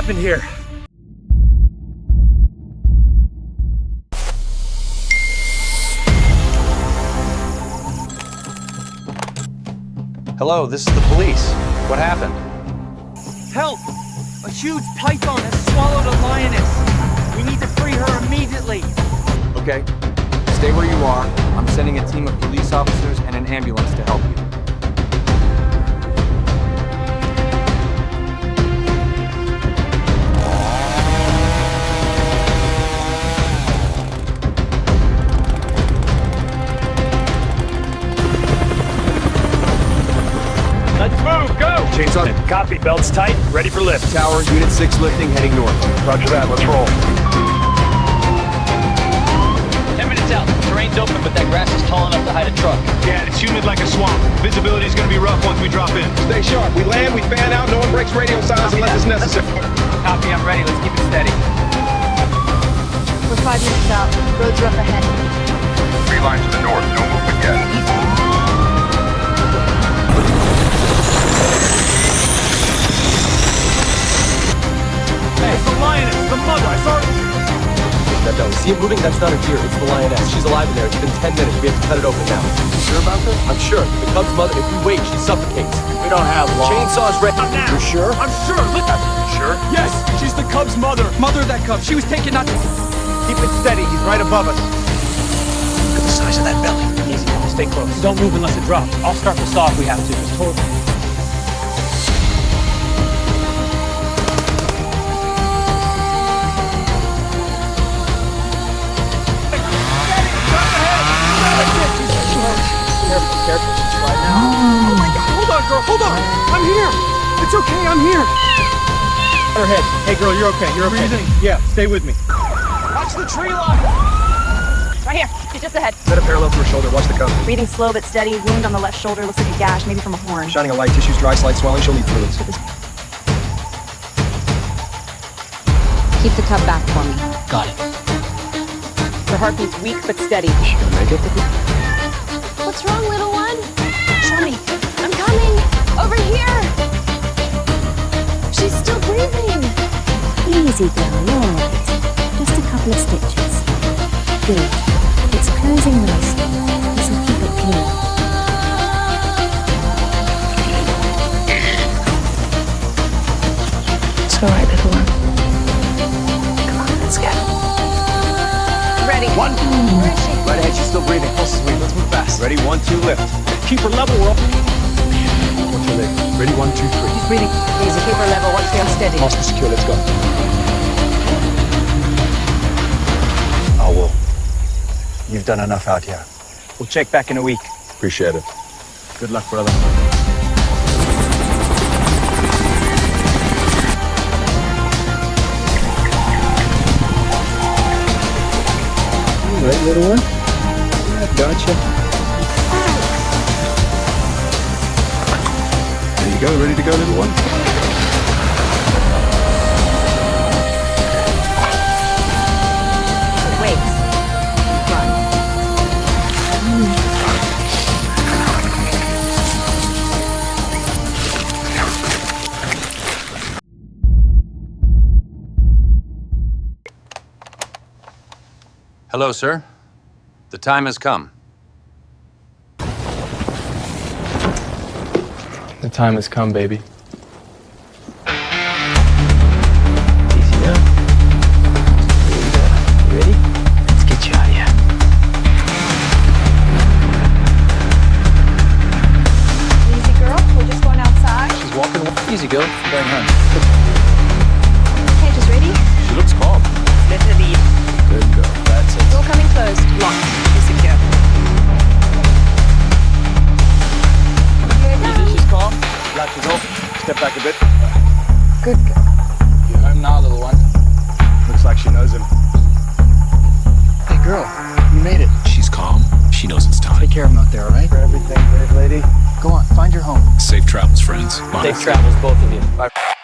happened here? Hello, this is the police. What happened? Help! A huge python has swallowed a lioness. We need to free her immediately. Okay, stay where you are. I'm sending a team of police officers and an ambulance to help you. Let's move, go! Chains on. Copy, belts tight, ready for lift. Tower, Unit 6 lifting, heading north. Roger that, let's roll. 10 minutes out. Terrain's open, but that grass is tall enough to hide a truck. Yeah, it's humid like a swamp. Visibility's gonna be rough once we drop in. Stay sharp. We land, we fan out, no one breaks radio silence unless it's necessary. Copy, I'm ready. Let's keep it steady. We're 5 minutes out. Road's rough ahead. 3 lines to the north, no movement yet. Hey, it's the lioness, the mother. I saw her. No, see it moving? That's not a deer. It's the lioness. She's alive in there. It's been 10 minutes. We have to cut it open now. You sure about this? I'm sure. The cub's mother, if we wait, she suffocates. We don't have long. Chainsaw's ready. Not now. You're sure? I'm sure. Look. Sure? Yes, she's the cub's mother. Mother of that cub. She was taken not to... Keep it steady. He's right above us. Look at the size of that belly. Easy. Stay close. Don't move unless it drops. I'll start the saw if we have to. Just hold. Careful. She's right now. Oh my God! Hold on, girl. Hold on. I'm here. It's okay. I'm here. Her head. Hey, girl, you're okay. You're okay. Breathing. Yeah. Stay with me. Watch the tree line. Right here. She's just ahead. Set a parallel to her shoulder. Watch the cover. Breathing slow but steady. Wound on the left shoulder. Looks like a gash, maybe from a horn. Shining a light. Tissues dry, slight swelling. She'll need fluids. Keep the cup back for me. Got it. Her heartbeat's weak but steady. Is she gonna make it? What's wrong, little one? Show me. I'm coming. Over here. She's still breathing. Easy, girl. You're all right. Just a couple of stitches. Good. It's closing nicely. This will keep it clean. It's all right, little one. Come on, let's go. Ready. One. Where is she? Right ahead, she's still breathing. Pulse is weak. Let's move fast. Ready? 1, 2, lift. Keep her level. We're up. Watch your leg. Ready? 1, 2, 3. She's breathing. Easy. Keep her level. Watch the unsteady. Master secure. Let's go. Oh, well. You've done enough out here. We'll check back in a week. Appreciate it. Good luck, brother. All right, little one. Yeah, gotcha. There you go. Ready to go, little one? Wait. Run. Hello, sir. The time has come. The time has come, baby. care of him out there, all right? For everything, brave lady. Go on, find your home. Safe travels, friends. Safe travels, both of you. Bye.